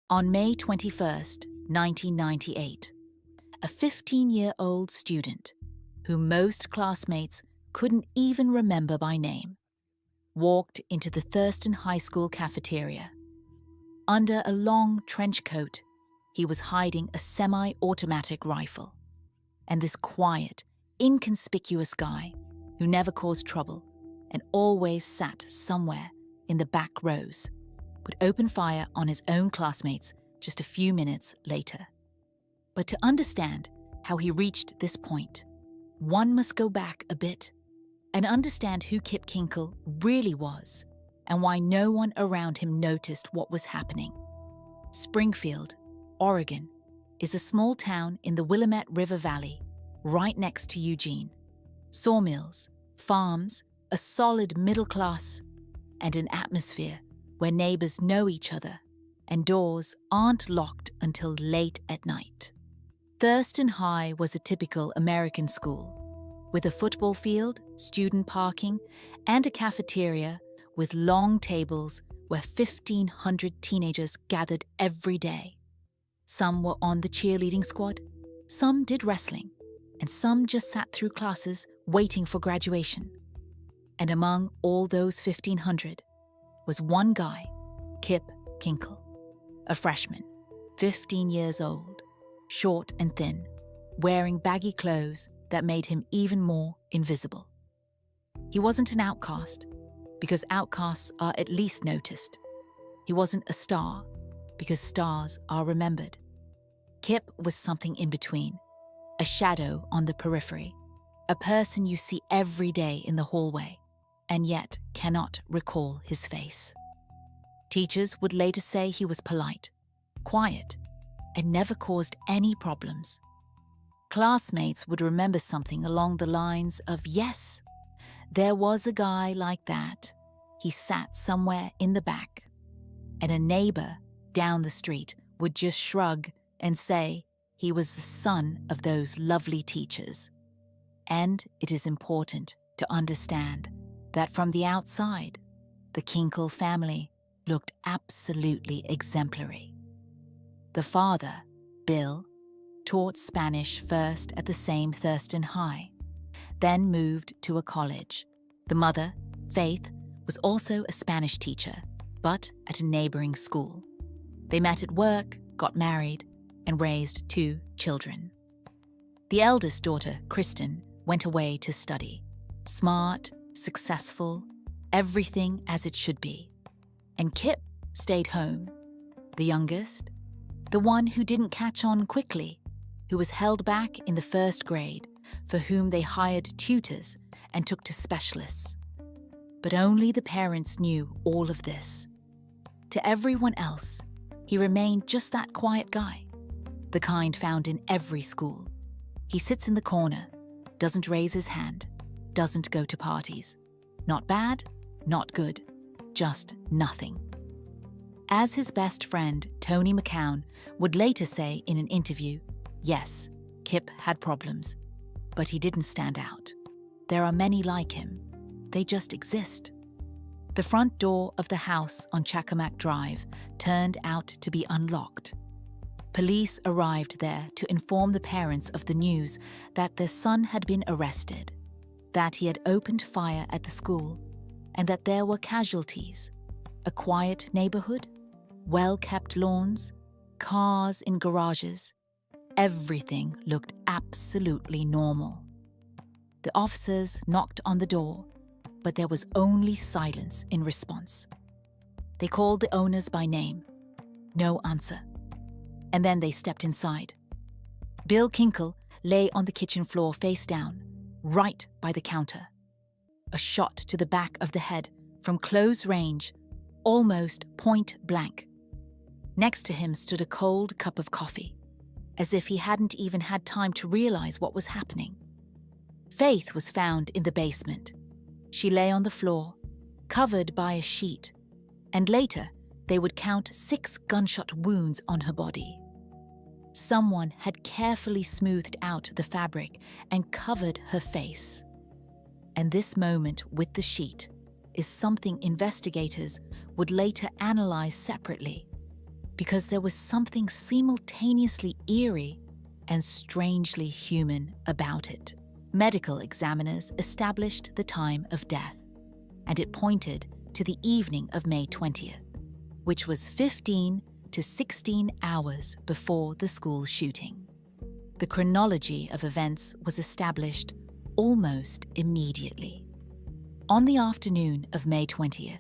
On May 21st, 1998, a 15-year-old student, who most classmates couldn't even remember by name, walked into the Thurston High School cafeteria. Under a long trench coat, he was hiding a semi-automatic rifle. And this quiet, inconspicuous guy, who never caused trouble and always sat somewhere in the back rows, would open fire on his own classmates just a few minutes later. But to understand how he reached this point, one must go back a bit and understand who Kip Kinkel really was and why no one around him noticed what was happening. Springfield, Oregon, is a small town in the Willamette River Valley, right next to Eugene. Sawmills, farms, a solid middle class, and an atmosphere where neighbors know each other and doors aren't locked until late at night. Thurston High was a typical American school, with a football field, student parking, and a cafeteria with long tables where 1,500 teenagers gathered every day. Some were on the cheerleading squad, some did wrestling, and some just sat through classes waiting for graduation. And among all those 1,500 was one guy, Kip Kinkel, a freshman, 15 years old, short and thin, wearing baggy clothes that made him even more invisible. He wasn't an outcast, because outcasts are at least noticed. He wasn't a star, because stars are remembered. Kip was something in between, a shadow on the periphery, a person you see every day in the hallway, and yet cannot recall his face. Teachers would later say he was polite, quiet, and never caused any problems. Classmates would remember something along the lines of, yes, there was a guy like that. He sat somewhere in the back. And a neighbor down the street would just shrug and say he was the son of those lovely teachers. And it is important to understand that from the outside, the Kinkel family looked absolutely exemplary. The father, Bill, taught Spanish first at the same Thurston High, then moved to a college. The mother, Faith, was also a Spanish teacher, but at a neighboring school. They met at work, got married, and raised 2 children. The eldest daughter, Kristen, went away to study. Smart, successful, everything as it should be. And Kip stayed home. The youngest, the one who didn't catch on quickly, who was held back in the first grade, for whom they hired tutors and took to specialists. But only the parents knew all of this. To everyone else, he remained just that quiet guy, the kind found in every school. He sits in the corner, doesn't raise his hand, doesn't go to parties. Not bad, not good, just nothing. As his best friend, Tony McCown, would later say in an interview, yes, Kip had problems, but he didn't stand out. There are many like him. They just exist. The front door of the house on Chacamac Drive turned out to be unlocked. Police arrived there to inform the parents of the news that their son had been arrested, that he had opened fire at the school, and that there were casualties. A quiet neighborhood, well-kept lawns, cars in garages. Everything looked absolutely normal. The officers knocked on the door, but there was only silence in response. They called the owners by name. No answer. And then they stepped inside. Bill Kinkel lay on the kitchen floor face down, right by the counter. A shot to the back of the head from close range, almost point blank. Next to him stood a cold cup of coffee, as if he hadn't even had time to realize what was happening. Faith was found in the basement. She lay on the floor, covered by a sheet, and later they would count 6 gunshot wounds on her body. Someone had carefully smoothed out the fabric and covered her face. And this moment with the sheet is something investigators would later analyze separately. because there was something simultaneously eerie and strangely human about it. Medical examiners established the time of death, and it pointed to the evening of May 20th, which was 15 to 16 hours before the school shooting. The chronology of events was established almost immediately. On the afternoon of May 20th,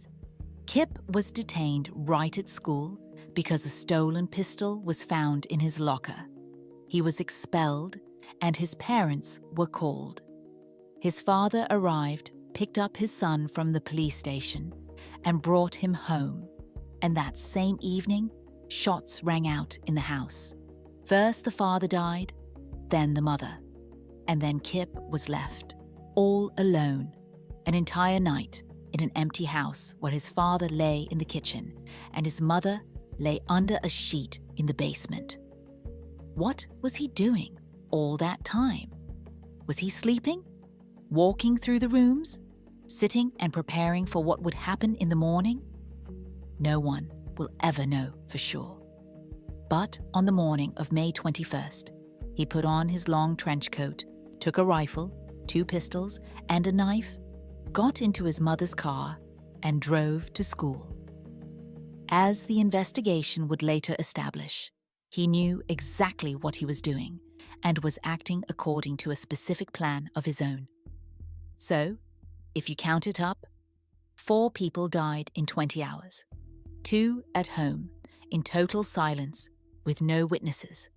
Kip was detained right at school because a stolen pistol was found in his locker. He was expelled, and his parents were called. His father arrived, picked up his son from the police station, and brought him home. And that same evening, shots rang out in the house. First the father died, then the mother, and then Kip was left, all alone, an entire night in an empty house where his father lay in the kitchen and his mother lay under a sheet in the basement. What was he doing all that time? Was he sleeping? Walking through the rooms? Sitting and preparing for what would happen in the morning? No one will ever know for sure. But on the morning of May 21st, he put on his long trench coat, took a rifle, 2 pistols, and a knife, got into his mother's car, and drove to school. As the investigation would later establish, he knew exactly what he was doing and was acting according to a specific plan of his own. So, if you count it up, 4 people died in 20 hours, 2 at home, in total silence, with no witnesses,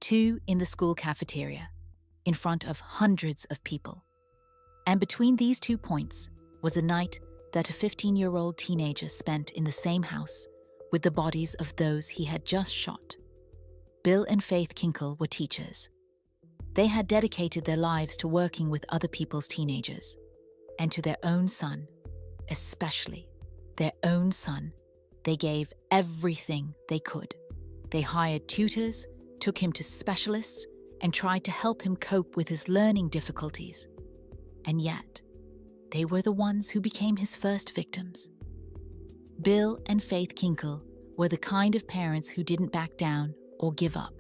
2 in the school cafeteria, in front of hundreds of people. And between these 2 points was a night that a 15-year-old teenager spent in the same house with the bodies of those he had just shot. Bill and Faith Kinkel were teachers. They had dedicated their lives to working with other people's teenagers, and to their own son, especially their own son, they gave everything they could. They hired tutors, took him to specialists, and tried to help him cope with his learning difficulties. And yet, they were the ones who became his first victims. Bill and Faith Kinkel were the kind of parents who didn't back down or give up,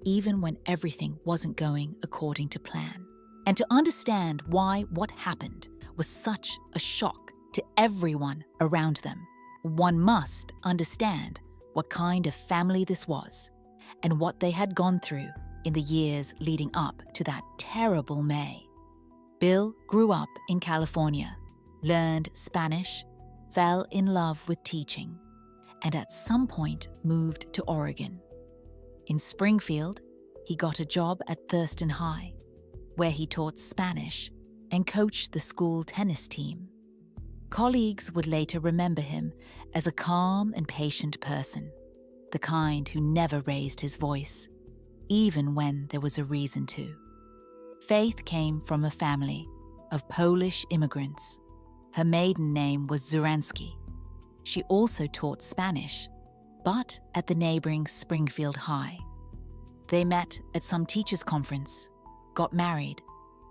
even when everything wasn't going according to plan. And to understand why what happened was such a shock to everyone around them, one must understand what kind of family this was and what they had gone through in the years leading up to that terrible May. Bill grew up in California, learned Spanish, fell in love with teaching, and at some point moved to Oregon. In Springfield, he got a job at Thurston High, where he taught Spanish and coached the school tennis team. Colleagues would later remember him as a calm and patient person, the kind who never raised his voice, even when there was a reason to. Faith came from a family of Polish immigrants. Her maiden name was Zuransky. She also taught Spanish, but at the neighboring Springfield High. They met at some teachers' conference, got married,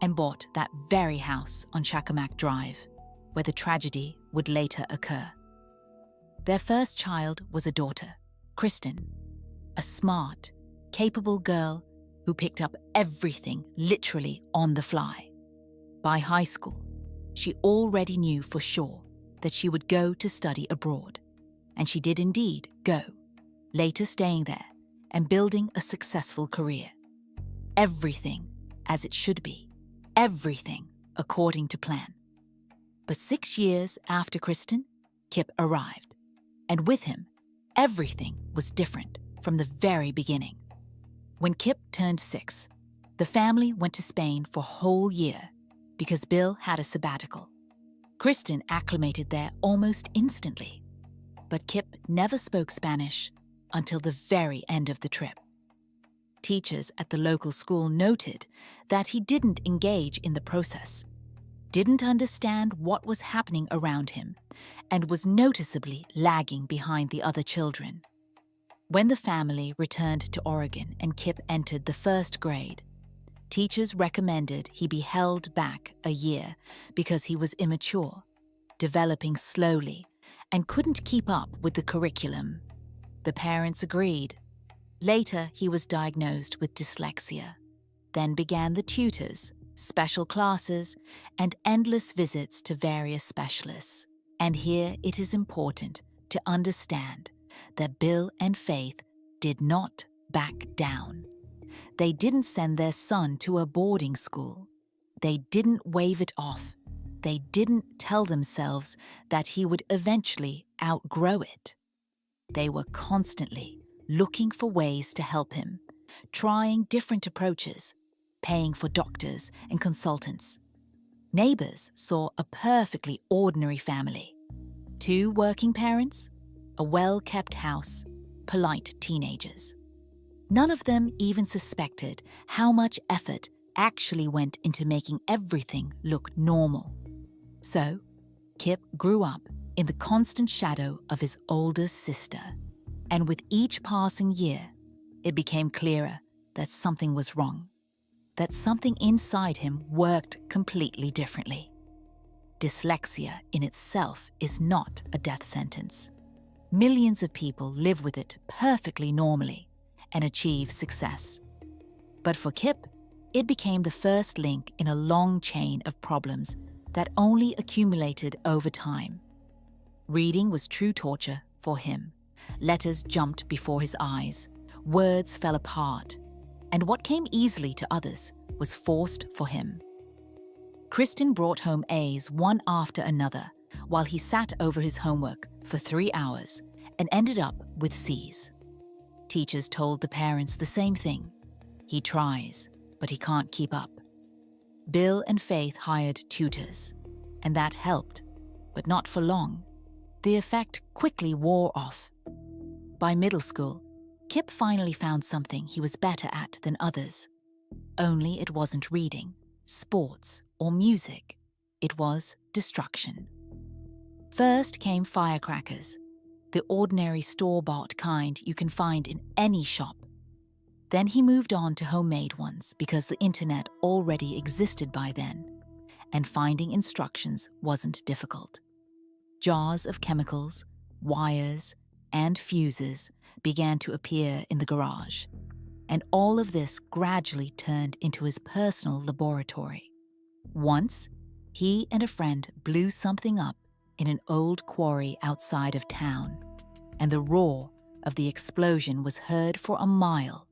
and bought that very house on Chacamac Drive, where the tragedy would later occur. Their first child was a daughter, Kristen, a smart, capable girl who picked up everything literally on the fly. By high school, she already knew for sure that she would go to study abroad, and she did indeed go, later staying there and building a successful career. Everything as it should be, everything according to plan. But 6 years after Kristen, Kip arrived, and with him, everything was different from the very beginning. When Kip turned 6, the family went to Spain for a whole year because Bill had a sabbatical. Kristen acclimated there almost instantly, but Kip never spoke Spanish until the very end of the trip. Teachers at the local school noted that he didn't engage in the process, didn't understand what was happening around him, and was noticeably lagging behind the other children. When the family returned to Oregon and Kip entered the 1st grade, teachers recommended he be held back a year because he was immature, developing slowly, and couldn't keep up with the curriculum. The parents agreed. Later, he was diagnosed with dyslexia. Then began the tutors, special classes, and endless visits to various specialists. And here it is important to understand that Bill and Faith did not back down. They didn't send their son to a boarding school. They didn't wave it off. They didn't tell themselves that he would eventually outgrow it. They were constantly looking for ways to help him, trying different approaches, paying for doctors and consultants. Neighbors saw a perfectly ordinary family. 2 working parents, a well-kept house, polite teenagers. None of them even suspected how much effort actually went into making everything look normal. So, Kip grew up in the constant shadow of his older sister, and with each passing year, it became clearer that something was wrong, that something inside him worked completely differently. Dyslexia in itself is not a death sentence. Millions of people live with it perfectly normally and achieve success. But for Kip, it became the first link in a long chain of problems that only accumulated over time. Reading was true torture for him. Letters jumped before his eyes, words fell apart, and what came easily to others was forced for him. Kristen brought home A's one after another while he sat over his homework for 3 hours and ended up with C's. Teachers told the parents the same thing. He tries, but he can't keep up. Bill and Faith hired tutors, and that helped, but not for long. The effect quickly wore off. By middle school, Kip finally found something he was better at than others. Only it wasn't reading, sports, or music. It was destruction. First came firecrackers, the ordinary store-bought kind you can find in any shop. Then he moved on to homemade ones because the internet already existed by then, and finding instructions wasn't difficult. Jars of chemicals, wires, and fuses began to appear in the garage, and all of this gradually turned into his personal laboratory. Once, he and a friend blew something up in an old quarry outside of town, and the roar of the explosion was heard for a mile.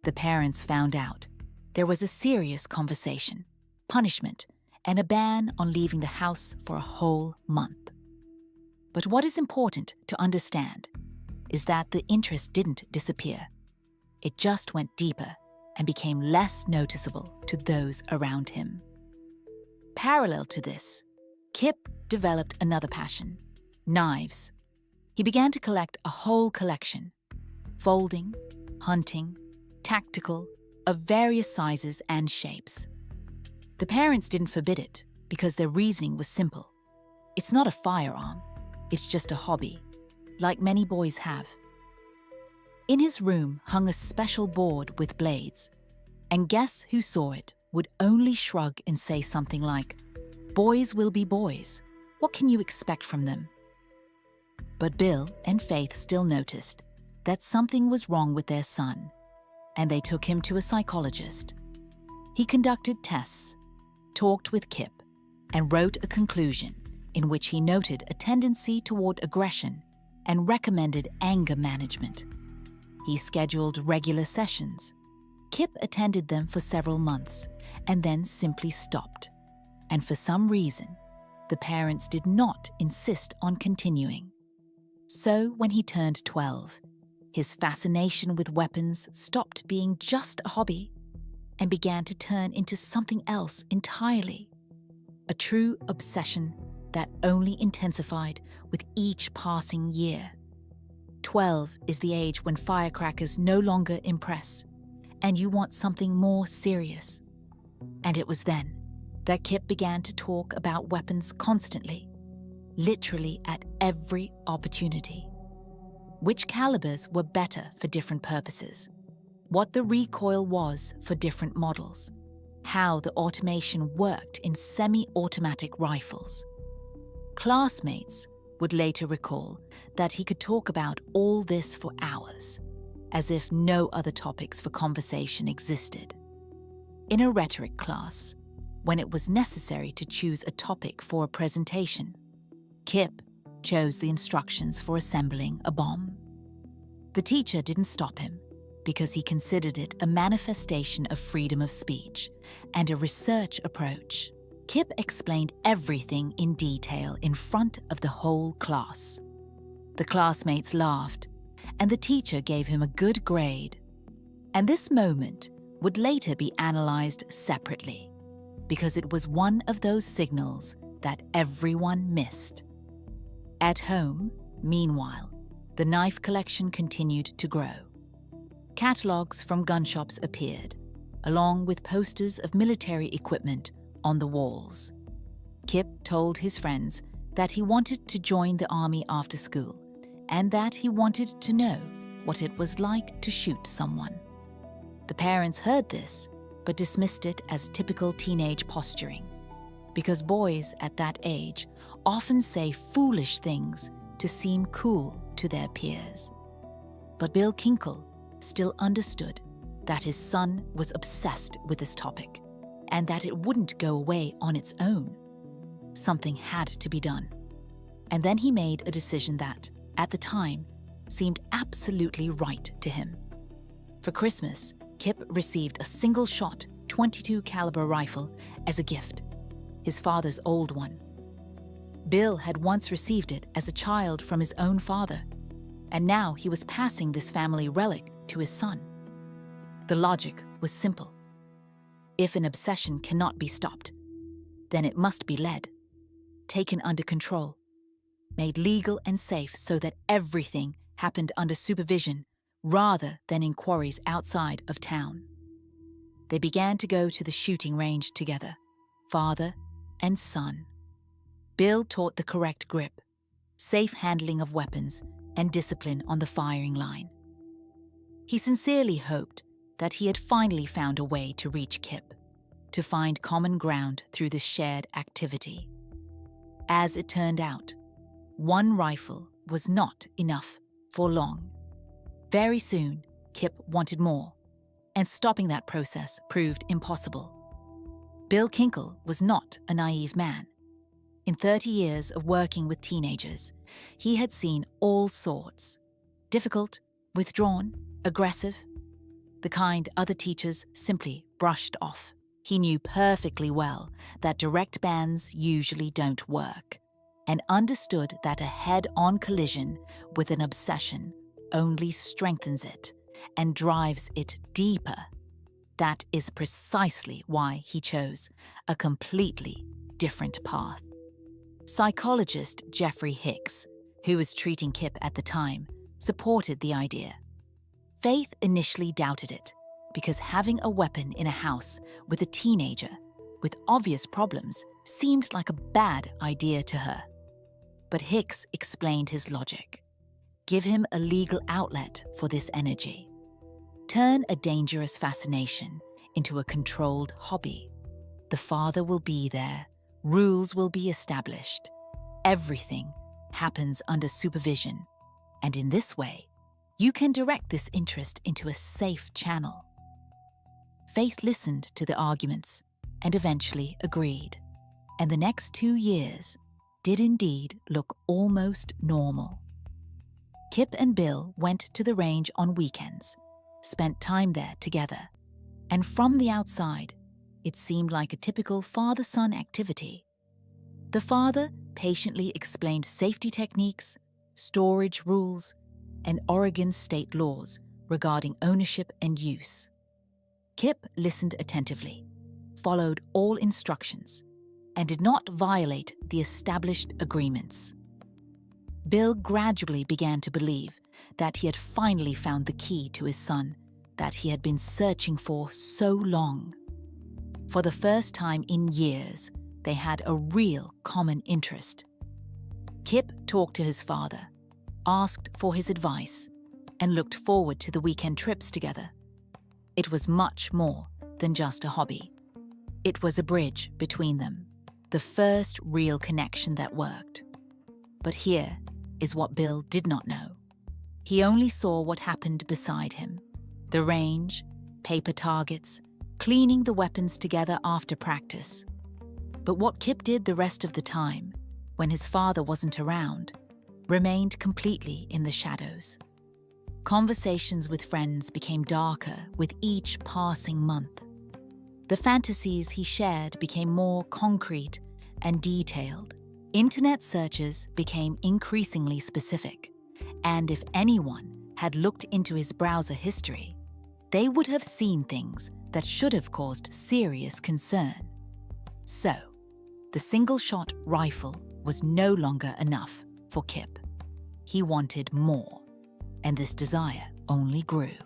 The parents found out. There was a serious conversation, punishment, and a ban on leaving the house for a whole month. But what is important to understand is that the interest didn't disappear. It just went deeper and became less noticeable to those around him. Parallel to this, Kip developed another passion: knives. He began to collect a whole collection: folding, hunting, tactical, of various sizes and shapes. The parents didn't forbid it because their reasoning was simple. It's not a firearm, it's just a hobby, like many boys have. In his room hung a special board with blades, and guess who saw it would only shrug and say something like, "Boys will be boys. What can you expect from them?" But Bill and Faith still noticed that something was wrong with their son, and they took him to a psychologist. He conducted tests, talked with Kip, and wrote a conclusion in which he noted a tendency toward aggression and recommended anger management. He scheduled regular sessions. Kip attended them for several months and then simply stopped. And for some reason, the parents did not insist on continuing. So when he turned 12, his fascination with weapons stopped being just a hobby and began to turn into something else entirely. A true obsession that only intensified with each passing year. 12 is the age when firecrackers no longer impress, and you want something more serious. And it was then that Kip began to talk about weapons constantly, literally at every opportunity. Which calibers were better for different purposes, what the recoil was for different models, how the automation worked in semi-automatic rifles. Classmates would later recall that he could talk about all this for hours, as if no other topics for conversation existed. In a rhetoric class, when it was necessary to choose a topic for a presentation, Kip chose the instructions for assembling a bomb. The teacher didn't stop him because he considered it a manifestation of freedom of speech and a research approach. Kip explained everything in detail in front of the whole class. The classmates laughed, and the teacher gave him a good grade. And this moment would later be analyzed separately, because it was one of those signals that everyone missed. At home, meanwhile, the knife collection continued to grow. Catalogues from gun shops appeared, along with posters of military equipment on the walls. Kip told his friends that he wanted to join the army after school and that he wanted to know what it was like to shoot someone. The parents heard this, but dismissed it as typical teenage posturing, because boys at that age often say foolish things to seem cool to their peers. But Bill Kinkel still understood that his son was obsessed with this topic and that it wouldn't go away on its own. Something had to be done. And then he made a decision that, at the time, seemed absolutely right to him. For Christmas, Kip received a single-shot .22 caliber rifle as a gift, his father's old one. Bill had once received it as a child from his own father, and now he was passing this family relic to his son. The logic was simple. If an obsession cannot be stopped, then it must be led, taken under control, made legal and safe so that everything happened under supervision rather than in quarries outside of town. They began to go to the shooting range together, father and son. Bill taught the correct grip, safe handling of weapons, and discipline on the firing line. He sincerely hoped that he had finally found a way to reach Kip, to find common ground through this shared activity. As it turned out, one rifle was not enough for long. Very soon, Kip wanted more, and stopping that process proved impossible. Bill Kinkel was not a naive man. In 30 years of working with teenagers, he had seen all sorts: difficult, withdrawn, aggressive, the kind other teachers simply brushed off. He knew perfectly well that direct bans usually don't work, and understood that a head-on collision with an obsession only strengthens it and drives it deeper. That is precisely why he chose a completely different path. Psychologist Jeffrey Hicks, who was treating Kip at the time, supported the idea. Faith initially doubted it, because having a weapon in a house with a teenager with obvious problems seemed like a bad idea to her. But Hicks explained his logic. Give him a legal outlet for this energy. Turn a dangerous fascination into a controlled hobby. The father will be there, rules will be established. Everything happens under supervision, and in this way, you can direct this interest into a safe channel. Faith listened to the arguments and eventually agreed, and the next 2 years did indeed look almost normal. Kip and Bill went to the range on weekends, spent time there together, and from the outside, it seemed like a typical father-son activity. The father patiently explained safety techniques, storage rules, and Oregon state laws regarding ownership and use. Kip listened attentively, followed all instructions, and did not violate the established agreements. Bill gradually began to believe that he had finally found the key to his son that he had been searching for so long. For the first time in years, they had a real common interest. Kip talked to his father, asked for his advice, and looked forward to the weekend trips together. It was much more than just a hobby. It was a bridge between them, the first real connection that worked. But here is what Bill did not know. He only saw what happened beside him: the range, paper targets, cleaning the weapons together after practice. But what Kip did the rest of the time, when his father wasn't around, remained completely in the shadows. Conversations with friends became darker with each passing month. The fantasies he shared became more concrete and detailed. Internet searches became increasingly specific, and if anyone had looked into his browser history, they would have seen things that should have caused serious concern. So, the single-shot rifle was no longer enough for Kip. He wanted more, and this desire only grew.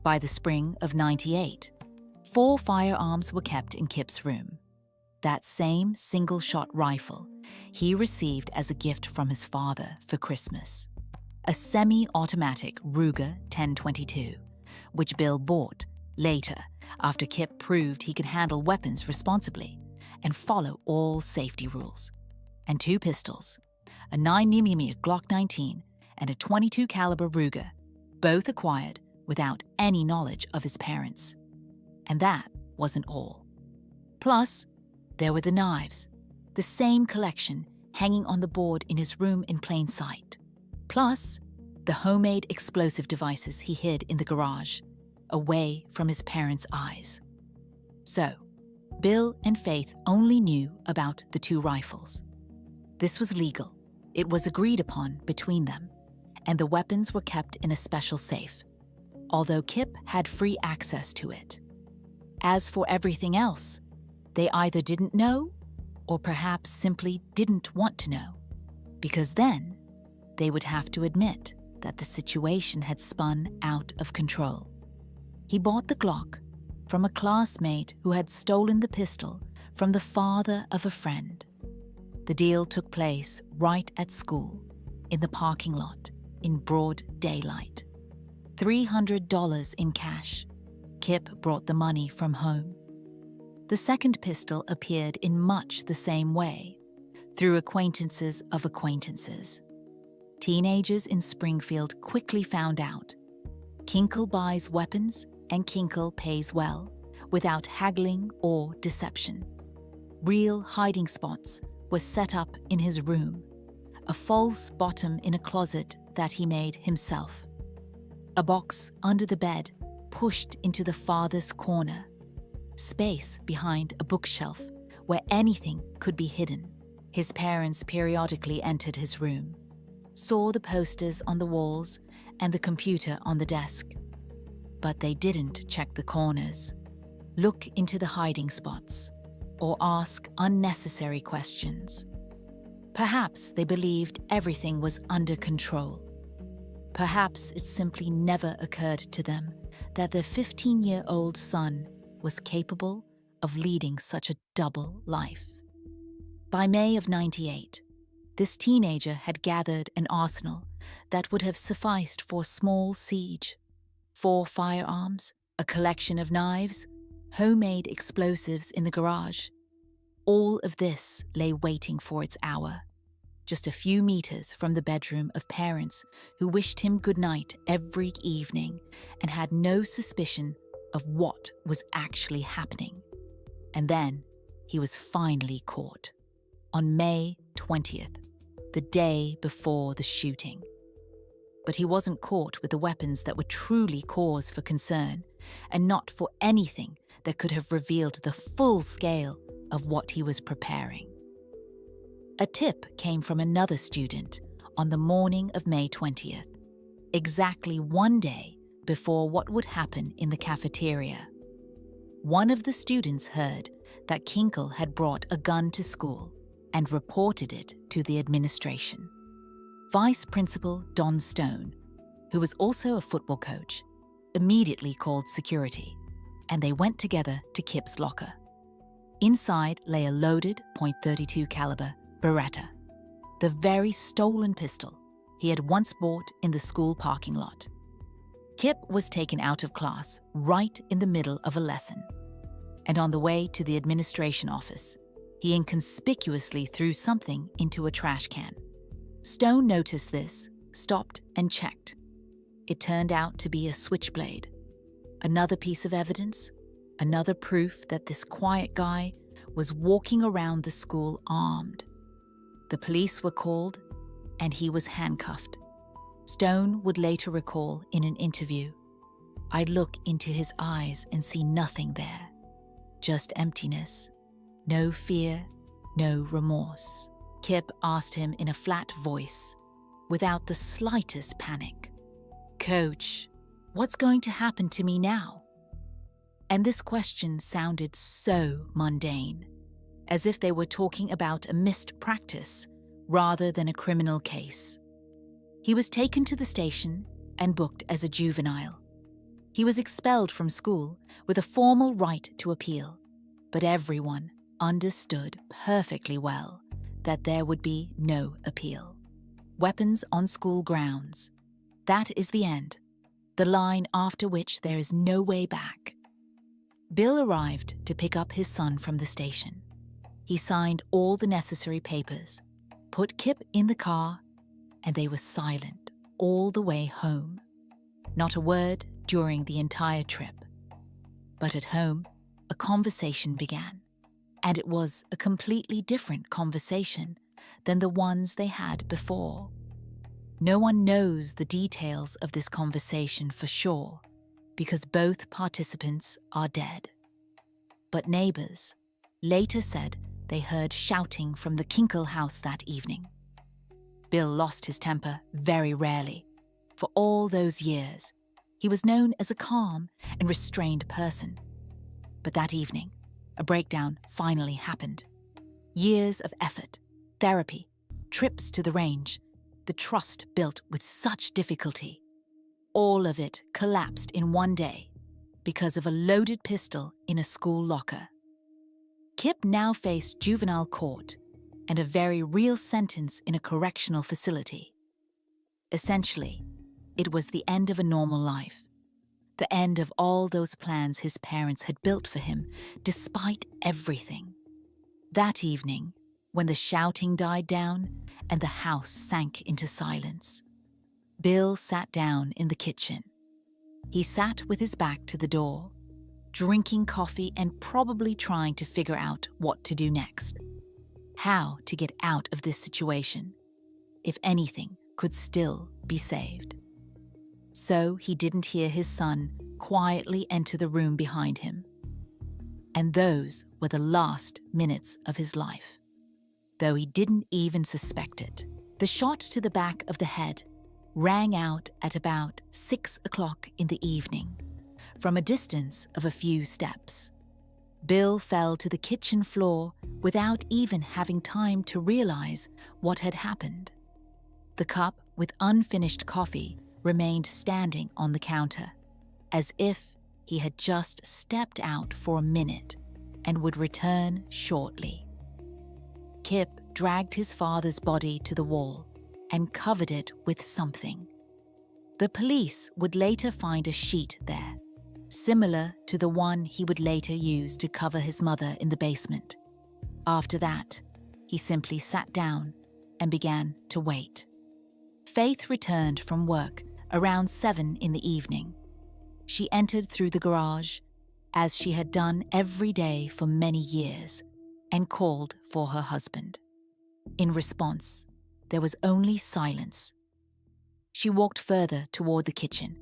By the spring of '98, 4 firearms were kept in Kip's room. That same single-shot rifle he received as a gift from his father for Christmas. A semi-automatic Ruger 1022, which Bill bought later after Kip proved he could handle weapons responsibly and follow all safety rules. And 2 pistols, a 9mm Glock 19 and a .22 caliber Ruger, both acquired without any knowledge of his parents. And that wasn't all. Plus, there were the knives, the same collection hanging on the board in his room in plain sight. Plus, the homemade explosive devices he hid in the garage, away from his parents' eyes. So, Bill and Faith only knew about the 2 rifles. This was legal. It was agreed upon between them, and the weapons were kept in a special safe, although Kip had free access to it. As for everything else, they either didn't know or perhaps simply didn't want to know, because then they would have to admit that the situation had spun out of control. He bought the Glock from a classmate who had stolen the pistol from the father of a friend. The deal took place right at school, in the parking lot, in broad daylight. $300 in cash. Kip brought the money from home. The second pistol appeared in much the same way, through acquaintances of acquaintances. Teenagers in Springfield quickly found out. Kinkel buys weapons and Kinkel pays well, without haggling or deception. Real hiding spots were set up in his room, a false bottom in a closet that he made himself, a box under the bed pushed into the farthest corner, space behind a bookshelf where anything could be hidden. His parents periodically entered his room, saw the posters on the walls and the computer on the desk, but they didn't check the corners, look into the hiding spots, or ask unnecessary questions. Perhaps they believed everything was under control. Perhaps it simply never occurred to them that their 15-year-old son was capable of leading such a double life. By May of '98, this teenager had gathered an arsenal that would have sufficed for a small siege: 4 firearms, a collection of knives, homemade explosives in the garage. All of this lay waiting for its hour, just a few meters from the bedroom of parents who wished him good night every evening and had no suspicion of what was actually happening. And then he was finally caught, on May 20th, the day before the shooting. But he wasn't caught with the weapons that were truly cause for concern, and not for anything that could have revealed the full scale of what he was preparing. A tip came from another student on the morning of May 20th, exactly 1 day before what would happen in the cafeteria. One of the students heard that Kinkel had brought a gun to school and reported it to the administration. Vice Principal Don Stone, who was also a football coach, immediately called security, and they went together to Kip's locker. Inside lay a loaded .32 caliber Beretta, the very stolen pistol he had once bought in the school parking lot. Kip was taken out of class right in the middle of a lesson, and on the way to the administration office, he inconspicuously threw something into a trash can. Stone noticed this, stopped and checked. It turned out to be a switchblade. Another piece of evidence, another proof that this quiet guy was walking around the school armed. The police were called, and he was handcuffed. Stone would later recall in an interview, "I'd look into his eyes and see nothing there. Just emptiness. No fear, no remorse." Kip asked him in a flat voice, without the slightest panic, "Coach, what's going to happen to me now?" And this question sounded so mundane, as if they were talking about a missed practice rather than a criminal case. He was taken to the station and booked as a juvenile. He was expelled from school with a formal right to appeal, but everyone understood perfectly well that there would be no appeal. Weapons on school grounds. That is the end, the line after which there is no way back. Bill arrived to pick up his son from the station. He signed all the necessary papers, put Kip in the car, and they were silent all the way home. Not a word during the entire trip. But at home, a conversation began, and it was a completely different conversation than the ones they had before. No one knows the details of this conversation for sure, because both participants are dead. But neighbors later said they heard shouting from the Kinkel house that evening. Bill lost his temper very rarely. For all those years, he was known as a calm and restrained person. But that evening, a breakdown finally happened. Years of effort, therapy, trips to the range, the trust built with such difficulty. All of it collapsed in one day because of a loaded pistol in a school locker. Kip now faced juvenile court and a very real sentence in a correctional facility. Essentially, it was the end of a normal life, the end of all those plans his parents had built for him, despite everything. That evening, when the shouting died down and the house sank into silence, Bill sat down in the kitchen. He sat with his back to the door, drinking coffee and probably trying to figure out what to do next. How to get out of this situation, if anything could still be saved. So he didn't hear his son quietly enter the room behind him. And those were the last minutes of his life, though he didn't even suspect it. The shot to the back of the head rang out at about 6 o'clock in the evening, from a distance of a few steps. Bill fell to the kitchen floor without even having time to realize what had happened. The cup with unfinished coffee remained standing on the counter, as if he had just stepped out for a minute and would return shortly. Kip dragged his father's body to the wall and covered it with something. The police would later find a sheet there, similar to the one he would later use to cover his mother in the basement. After that, he simply sat down and began to wait. Faith returned from work around 7 in the evening. She entered through the garage, as she had done every day for many years, and called for her husband. In response, there was only silence. She walked further toward the kitchen,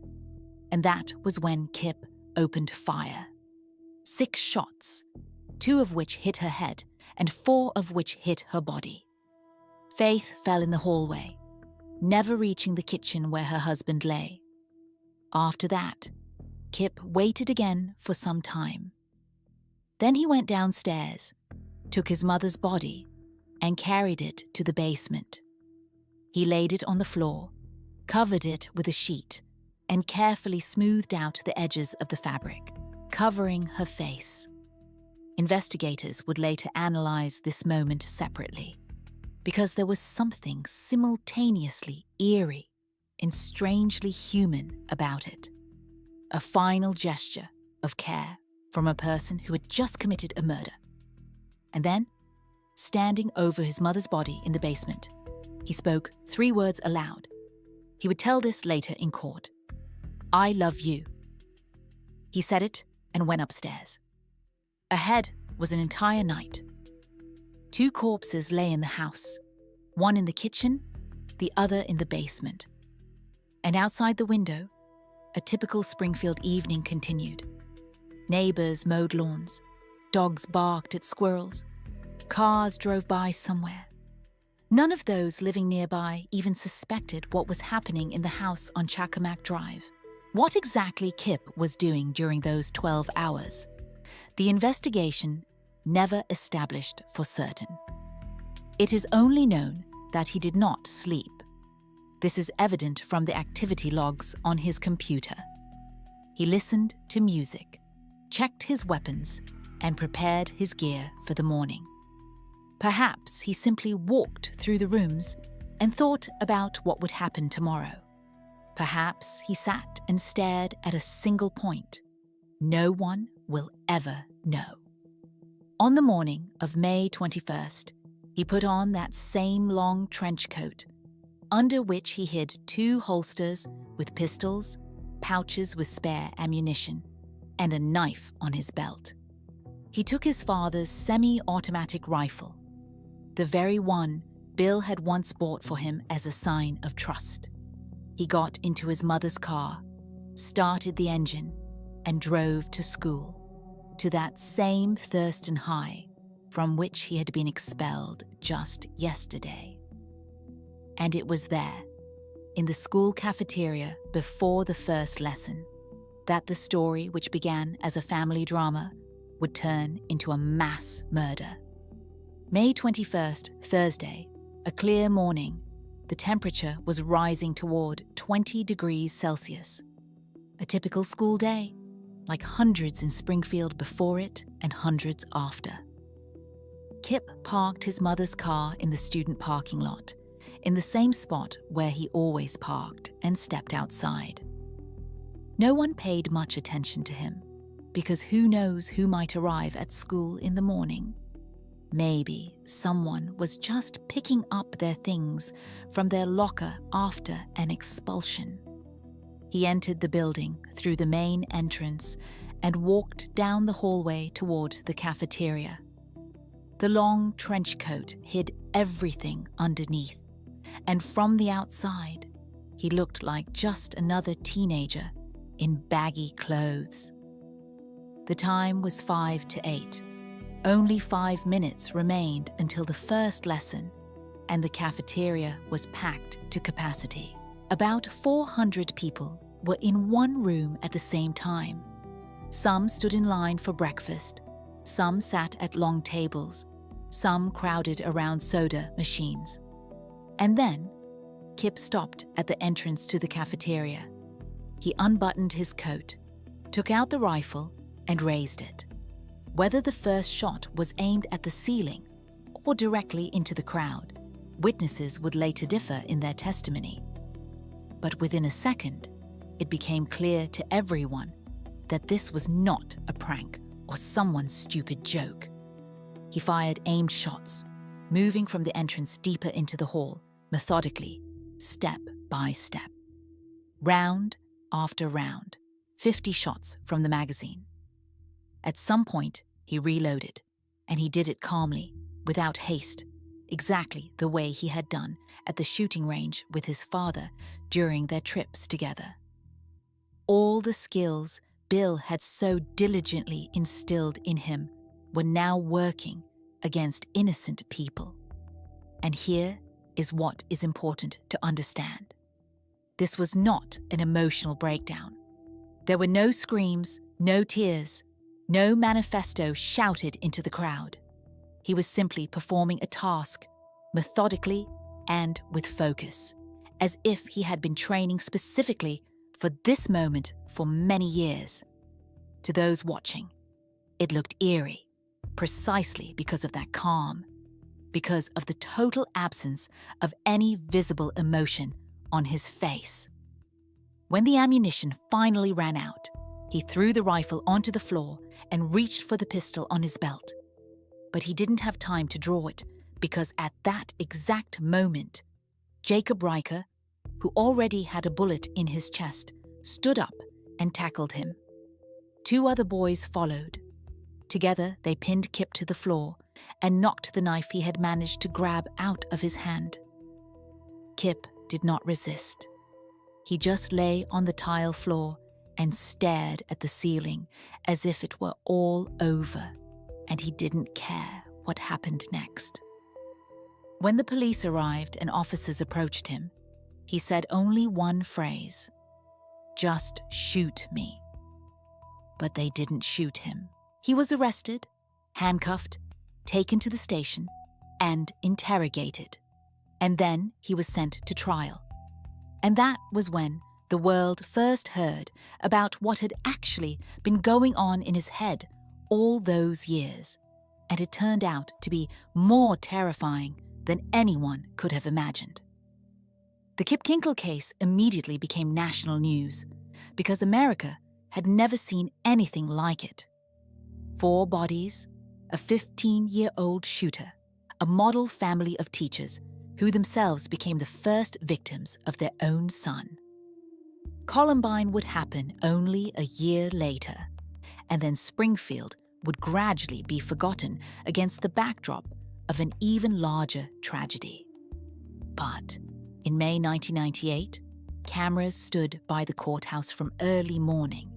and that was when Kip opened fire. 6 shots, 2 of which hit her head and 4 of which hit her body. Faith fell in the hallway, never reaching the kitchen where her husband lay. After that, Kip waited again for some time. Then he went downstairs, took his mother's body, and carried it to the basement. He laid it on the floor, covered it with a sheet, and carefully smoothed out the edges of the fabric, covering her face. Investigators would later analyze this moment separately, because there was something simultaneously eerie and strangely human about it. A final gesture of care from a person who had just committed a murder. And then, standing over his mother's body in the basement, He spoke 3 words aloud. He would tell this later in court. "I love you." He said it and went upstairs. Ahead was an entire night. 2 corpses lay in the house, one in the kitchen, the other in the basement. And outside the window, a typical Springfield evening continued. Neighbors mowed lawns, dogs barked at squirrels, cars drove by somewhere. None of those living nearby even suspected what was happening in the house on Chacamac Drive. What exactly Kip was doing during those 12 hours, the investigation never established for certain. It is only known that he did not sleep. This is evident from the activity logs on his computer. He listened to music, checked his weapons, and prepared his gear for the morning. Perhaps he simply walked through the rooms and thought about what would happen tomorrow. Perhaps he sat and stared at a single point. No one will ever know. On the morning of May 21st, he put on that same long trench coat, under which he hid 2 holsters with pistols, pouches with spare ammunition, and a knife on his belt. He took his father's semi-automatic rifle, the very one Bill had once bought for him as a sign of trust. He got into his mother's car, started the engine, and drove to school, to that same Thurston High from which he had been expelled just yesterday. And it was there, in the school cafeteria before the first lesson, that the story which began as a family drama would turn into a mass murder. May 21st, Thursday, a clear morning. The temperature was rising toward 20 degrees Celsius. A typical school day, like hundreds in Springfield before it and hundreds after. Kip parked his mother's car in the student parking lot, in the same spot where he always parked, and stepped outside. No one paid much attention to him, because who knows who might arrive at school in the morning. Maybe someone was just picking up their things from their locker after an expulsion. He entered the building through the main entrance and walked down the hallway toward the cafeteria. The long trench coat hid everything underneath, and from the outside, he looked like just another teenager in baggy clothes. The time was 5 to 8. Only 5 minutes remained until the first lesson, and the cafeteria was packed to capacity. About 400 people were in one room at the same time. Some stood in line for breakfast, some sat at long tables, some crowded around soda machines. And then, Kip stopped at the entrance to the cafeteria. He unbuttoned his coat, took out the rifle, and raised it. Whether the first shot was aimed at the ceiling or directly into the crowd, witnesses would later differ in their testimony. But within a second, it became clear to everyone that this was not a prank or someone's stupid joke. He fired aimed shots, moving from the entrance deeper into the hall, methodically, step by step. Round after round, 50 shots from the magazine. At some point, he reloaded, and he did it calmly, without haste, exactly the way he had done at the shooting range with his father during their trips together. All the skills Bill had so diligently instilled in him were now working against innocent people. And here is what is important to understand. This was not an emotional breakdown. There were no screams, no tears, no manifesto shouted into the crowd. He was simply performing a task, methodically and with focus, as if he had been training specifically for this moment for many years. To those watching, it looked eerie, precisely because of that calm, because of the total absence of any visible emotion on his face. When the ammunition finally ran out, he threw the rifle onto the floor and reached for the pistol on his belt. But he didn't have time to draw it, because at that exact moment, Jacob Riker, who already had a bullet in his chest, stood up and tackled him. 2 other boys followed. Together, they pinned Kip to the floor and knocked the knife he had managed to grab out of his hand. Kip did not resist. He just lay on the tile floor and stared at the ceiling as if it were all over, and he didn't care what happened next. When the police arrived and officers approached him, he said only one phrase: "Just shoot me." But they didn't shoot him. He was arrested, handcuffed, taken to the station, and interrogated. And then he was sent to trial. And that was when the world first heard about what had actually been going on in his head all those years. And it turned out to be more terrifying than anyone could have imagined. The Kip Kinkel case immediately became national news because America had never seen anything like it. 4 bodies, a 15-year-old shooter, a model family of teachers who themselves became the first victims of their own son. Columbine would happen only a year later, and then Springfield would gradually be forgotten against the backdrop of an even larger tragedy. But in May 1998, cameras stood by the courthouse from early morning,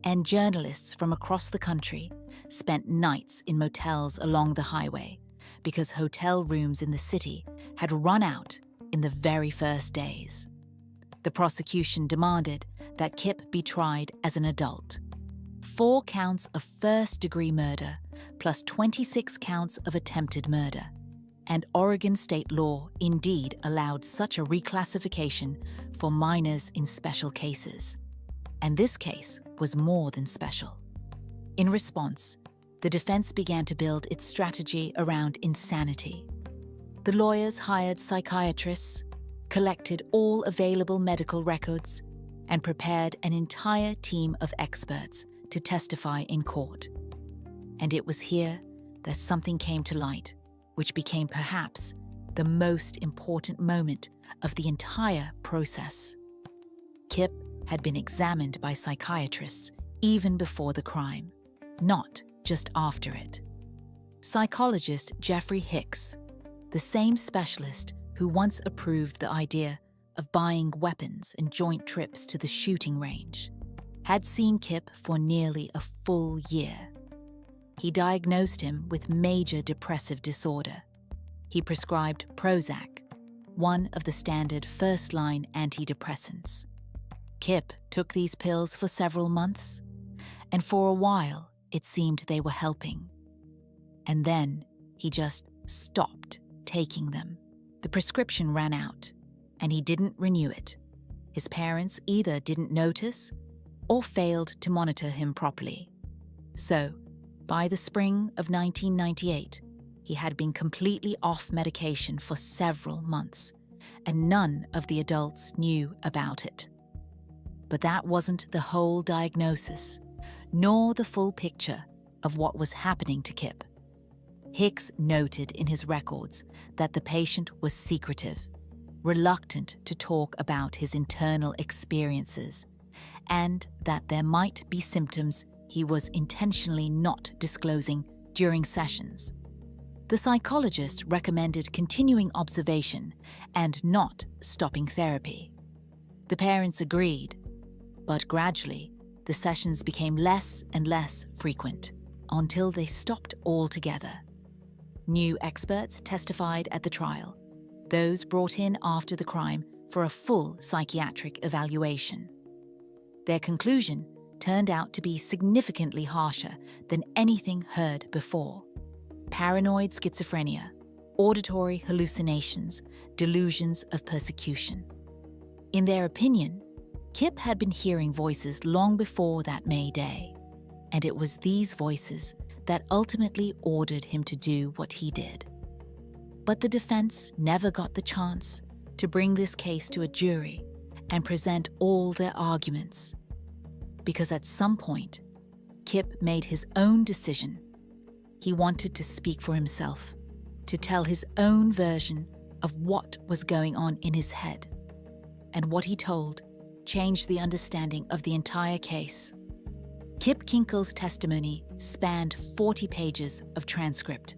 and journalists from across the country spent nights in motels along the highway because hotel rooms in the city had run out in the very first days. The prosecution demanded that Kip be tried as an adult. 4 counts of first-degree murder plus 26 counts of attempted murder. And Oregon state law indeed allowed such a reclassification for minors in special cases. And this case was more than special. In response, the defense began to build its strategy around insanity. The lawyers hired psychiatrists, collected all available medical records, and prepared an entire team of experts to testify in court. And it was here that something came to light, which became perhaps the most important moment of the entire process. Kip had been examined by psychiatrists even before the crime, not just after it. Psychologist Jeffrey Hicks, the same specialist who once approved the idea of buying weapons and joint trips to the shooting range, had seen Kip for nearly a full year. He diagnosed him with major depressive disorder. He prescribed Prozac, one of the standard first-line antidepressants. Kip took these pills for several months, and for a while it seemed they were helping. And then he just stopped taking them. The prescription ran out, and he didn't renew it. His parents either didn't notice or failed to monitor him properly. So, by the spring of 1998, he had been completely off medication for several months, and none of the adults knew about it. But that wasn't the whole diagnosis, nor the full picture of what was happening to Kip. Hicks noted in his records that the patient was secretive, reluctant to talk about his internal experiences, and that there might be symptoms he was intentionally not disclosing during sessions. The psychologist recommended continuing observation and not stopping therapy. The parents agreed, but gradually the sessions became less and less frequent until they stopped altogether. New experts testified at the trial, those brought in after the crime for a full psychiatric evaluation. Their conclusion turned out to be significantly harsher than anything heard before. Paranoid schizophrenia, auditory hallucinations, delusions of persecution. In their opinion, Kip had been hearing voices long before that May day, and it was these voices that ultimately ordered him to do what he did. But the defense never got the chance to bring this case to a jury and present all their arguments, because at some point, Kip made his own decision. He wanted to speak for himself, to tell his own version of what was going on in his head. And what he told changed the understanding of the entire case. Kip Kinkel's testimony spanned 40 pages of transcript.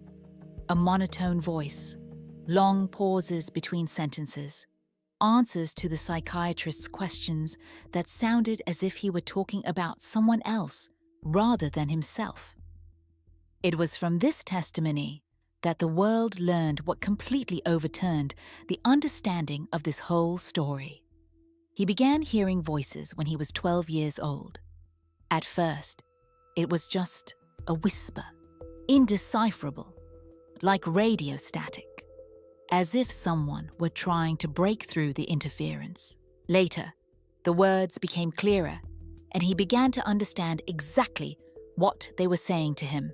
A monotone voice, long pauses between sentences, answers to the psychiatrist's questions that sounded as if he were talking about someone else rather than himself. It was from this testimony that the world learned what completely overturned the understanding of this whole story. He began hearing voices when he was 12 years old. At first, it was just a whisper, indecipherable, like radio static, as if someone were trying to break through the interference. Later, the words became clearer, and he began to understand exactly what they were saying to him.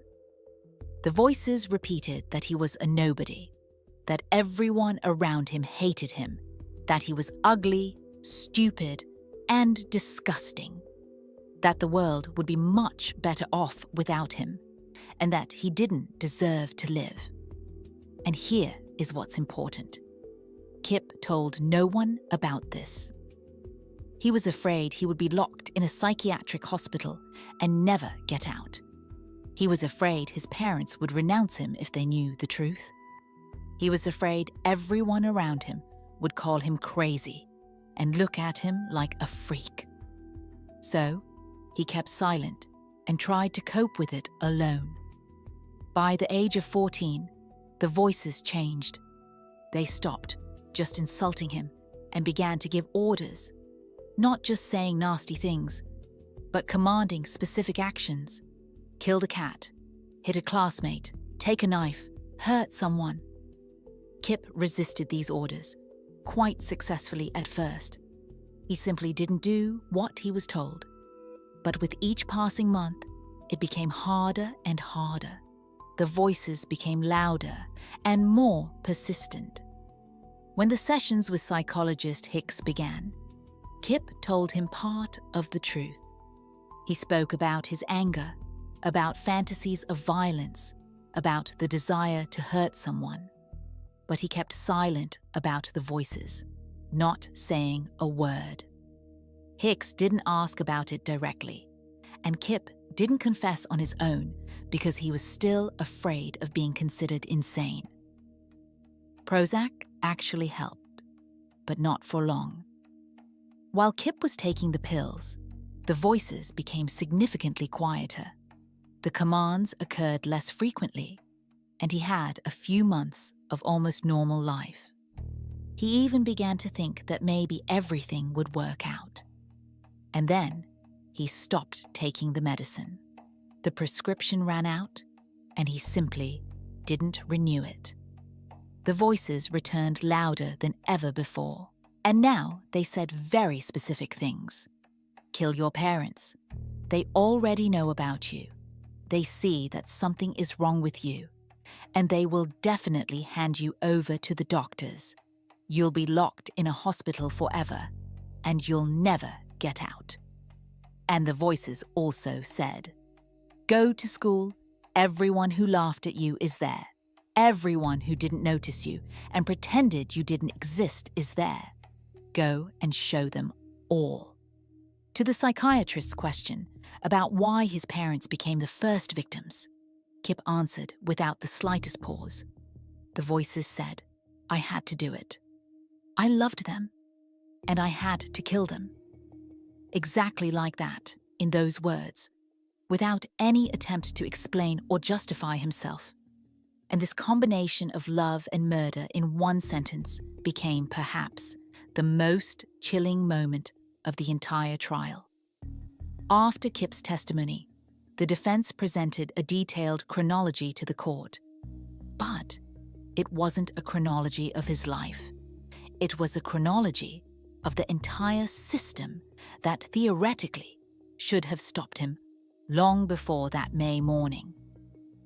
The voices repeated that he was a nobody, that everyone around him hated him, that he was ugly, stupid, and disgusting, that the world would be much better off without him, and that he didn't deserve to live. And here is what's important. Kip told no one about this. He was afraid he would be locked in a psychiatric hospital and never get out. He was afraid his parents would renounce him if they knew the truth. He was afraid everyone around him would call him crazy and look at him like a freak. So, he kept silent and tried to cope with it alone. By the age of 14, the voices changed. They stopped just insulting him and began to give orders, not just saying nasty things, but commanding specific actions. Kill the cat, hit a classmate, take a knife, hurt someone. Kip resisted these orders, quite successfully at first. He simply didn't do what he was told. But with each passing month, it became harder and harder. The voices became louder and more persistent. When the sessions with psychologist This began, Kip told him part of the truth. He spoke about his anger, about fantasies of violence, about the desire to hurt someone. But he kept silent about the voices, not saying a word. This didn't ask about it directly, and Kip didn't confess on his own because he was still afraid of being considered insane. Prozac actually helped, but not for long. While Kip was taking the pills, the voices became significantly quieter. The commands occurred less frequently, and he had a few months of almost normal life. He even began to think that maybe everything would work out. And then he stopped taking the medicine. The prescription ran out, and he simply didn't renew it. The voices returned louder than ever before, and now they said very specific things. Kill your parents. They already know about you. They see that something is wrong with you, and they will definitely hand you over to the doctors. You'll be locked in a hospital forever, and you'll never get out. And the voices also said, go to school. Everyone who laughed at you is there. Everyone who didn't notice you and pretended you didn't exist is there. Go and show them all. To the psychiatrist's question about why his parents became the first victims, Kip answered without the slightest pause. The voices said, I had to do it. I loved them, and I had to kill them. Exactly like that, in those words, without any attempt to explain or justify himself. And this combination of love and murder in one sentence became perhaps the most chilling moment of the entire trial. After Kip's testimony, the defense presented a detailed chronology to the court. But it wasn't a chronology of his life. It was a chronology of the entire system that theoretically should have stopped him long before that May morning.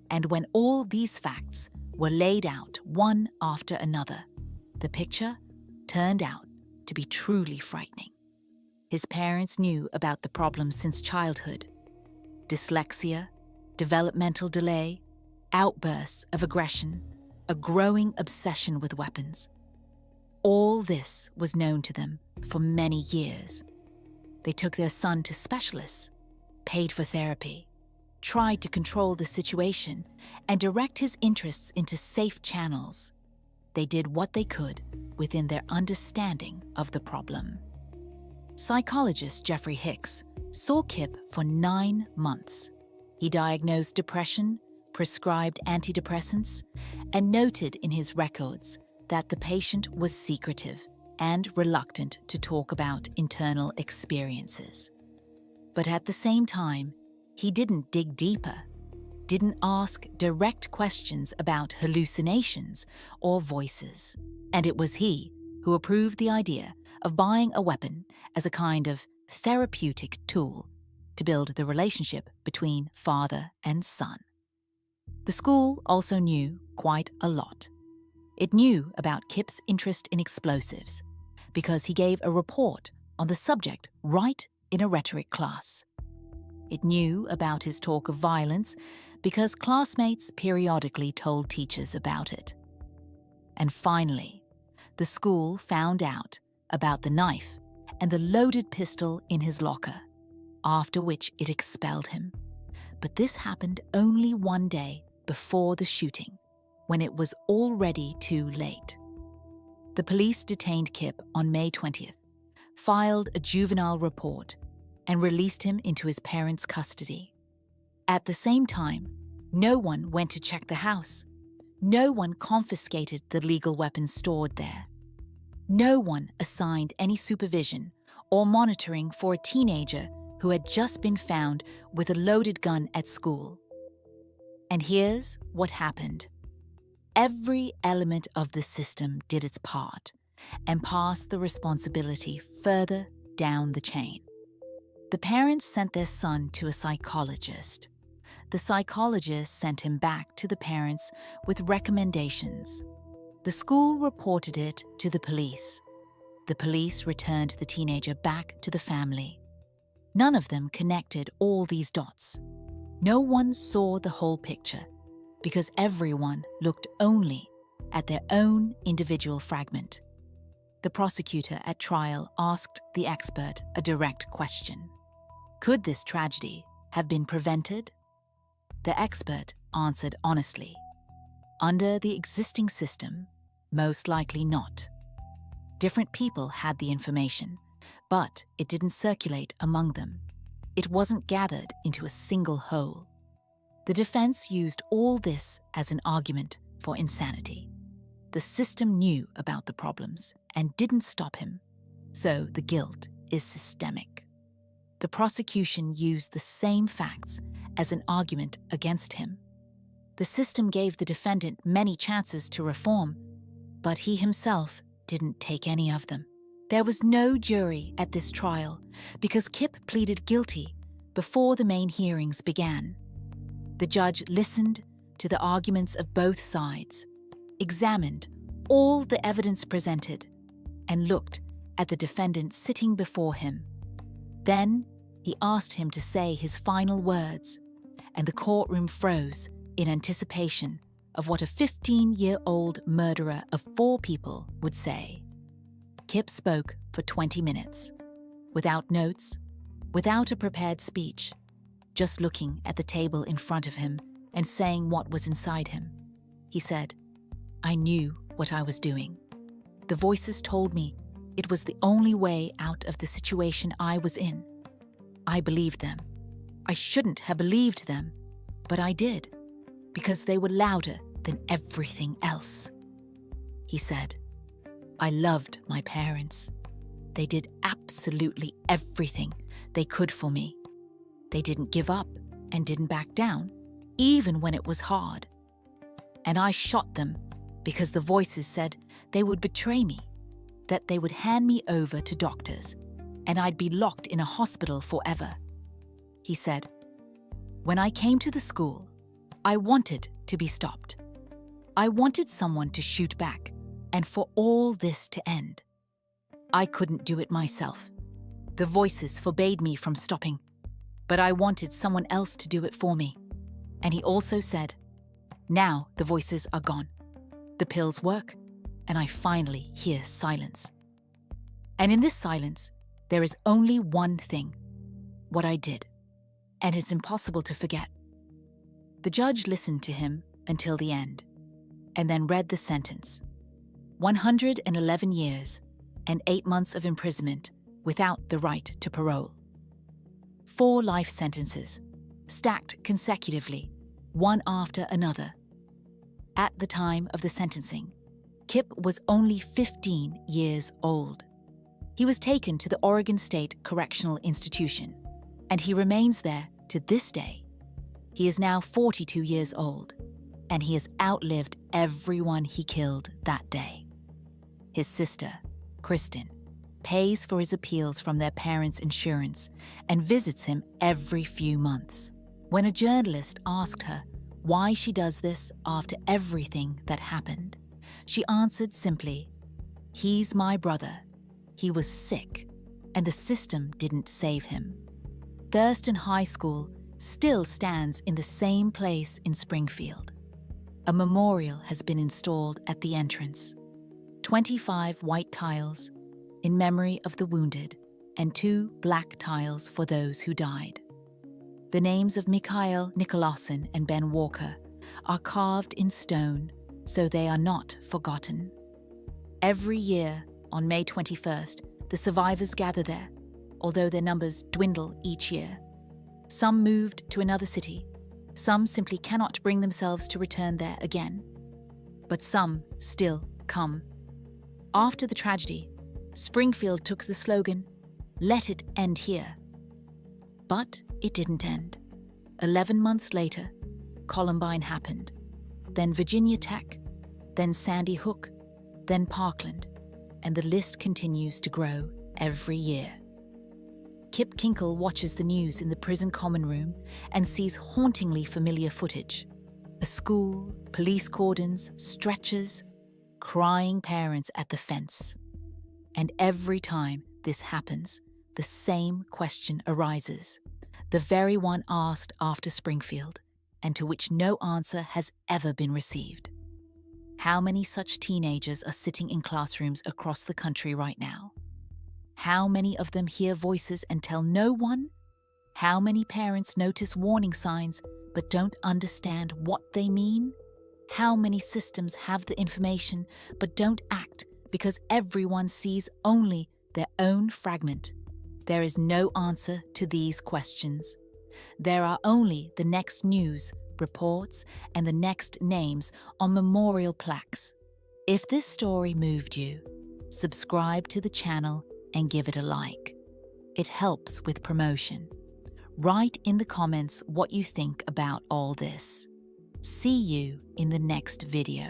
And when all these facts were laid out one after another, the picture turned out to be truly frightening. His parents knew about the problem since childhood. Dyslexia, developmental delay, outbursts of aggression, a growing obsession with weapons. All this was known to them for many years. They took their son to specialists, paid for therapy, tried to control the situation and direct his interests into safe channels. They did what they could within their understanding of the problem. Psychologist Jeffrey Hicks saw Kip for 9 months. He diagnosed depression, prescribed antidepressants, and noted in his records that the patient was secretive and reluctant to talk about internal experiences. But at the same time, he didn't dig deeper, didn't ask direct questions about hallucinations or voices. And it was he who approved the idea of buying a weapon as a kind of therapeutic tool to build the relationship between father and son. The school also knew quite a lot. It knew about Kip's interest in explosives because he gave a report on the subject right in a rhetoric class. It knew about his talk of violence because classmates periodically told teachers about it. And finally, the school found out about the knife and the loaded pistol in his locker, after which it expelled him. But this happened only one day before the shooting, when it was already too late. The police detained Kip on May 20th, filed a juvenile report, and released him into his parents' custody. At the same time, no one went to check the house. No one confiscated the legal weapons stored there. No one assigned any supervision or monitoring for a teenager who had just been found with a loaded gun at school. And here's what happened. Every element of the system did its part and passed the responsibility further down the chain. The parents sent their son to a psychologist. The psychologist sent him back to the parents with recommendations. The school reported it to the police. The police returned the teenager back to the family. None of them connected all these dots. No one saw the whole picture because everyone looked only at their own individual fragment. The prosecutor at trial asked the expert a direct question. Could this tragedy have been prevented? The expert answered honestly. Under the existing system, most likely not. Different people had the information, but it didn't circulate among them. It wasn't gathered into a single whole. The defense used all this as an argument for insanity. The system knew about the problems and didn't stop him, so the guilt is systemic. The prosecution used the same facts as an argument against him. The system gave the defendant many chances to reform, but he himself didn't take any of them. There was no jury at this trial because Kip pleaded guilty before the main hearings began. The judge listened to the arguments of both sides, examined all the evidence presented, and looked at the defendant sitting before him. Then he asked him to say his final words, and the courtroom froze in anticipation of what a 15-year-old murderer of 4 people would say. Kip spoke for 20 minutes, without notes, without a prepared speech, just looking at the table in front of him and saying what was inside him. He said, "I knew what I was doing. The voices told me it was the only way out of the situation I was in. I believed them. I shouldn't have believed them, but I did, because they were louder than everything else." He said, "I loved my parents. They did absolutely everything they could for me. They didn't give up and didn't back down, even when it was hard. And I shot them because the voices said they would betray me, that they would hand me over to doctors, and I'd be locked in a hospital forever." He said, "When I came to the school, I wanted to be stopped. I wanted someone to shoot back and for all this to end. I couldn't do it myself. The voices forbade me from stopping, but I wanted someone else to do it for me." And he also said, "Now the voices are gone. The pills work, and I finally hear silence. And in this silence, there is only one thing: what I did. And it's impossible to forget. The judge listened to him until the end, and then read the sentence: 111 years and 8 months of imprisonment without the right to parole. 4 life sentences, stacked consecutively, one after another. At the time of the sentencing, Kip was only 15 years old. He was taken to the Oregon State Correctional Institution, and he remains there to this day. He is now 42 years old, and he has outlived everyone he killed that day. His sister, Kristen, pays for his appeals from their parents' insurance and visits him every few months. When a journalist asked her why she does this after everything that happened, she answered simply, "He's my brother. He was sick, and the system didn't save him." Thurston High School still stands in the same place in Springfield. A memorial has been installed at the entrance. 25 white tiles in memory of the wounded, and 2 black tiles for those who died. The names of Mikhail Nicolason and Ben Walker are carved in stone so they are not forgotten. Every year, on May 21st, the survivors gather there, although their numbers dwindle each year. Some moved to another city, some simply cannot bring themselves to return there again. But some still come. After the tragedy, Springfield took the slogan, "Let it end here." But it didn't end. 11 months later, Columbine happened, then Virginia Tech, then Sandy Hook, then Parkland, and the list continues to grow every year. Kip Kinkel watches the news in the prison common room and sees hauntingly familiar footage. A school, police cordons, stretchers, crying parents at the fence. And every time this happens, the same question arises, the very one asked after Springfield, and to which no answer has ever been received. How many such teenagers are sitting in classrooms across the country right now? How many of them hear voices and tell no one? How many parents notice warning signs but don't understand what they mean? How many systems have the information but don't act because everyone sees only their own fragment? There is no answer to these questions. There are only the next news, reports, and the next names on memorial plaques. If this story moved you, subscribe to the channel and give it a like. It helps with promotion. Write in the comments what you think about all this. See you in the next video.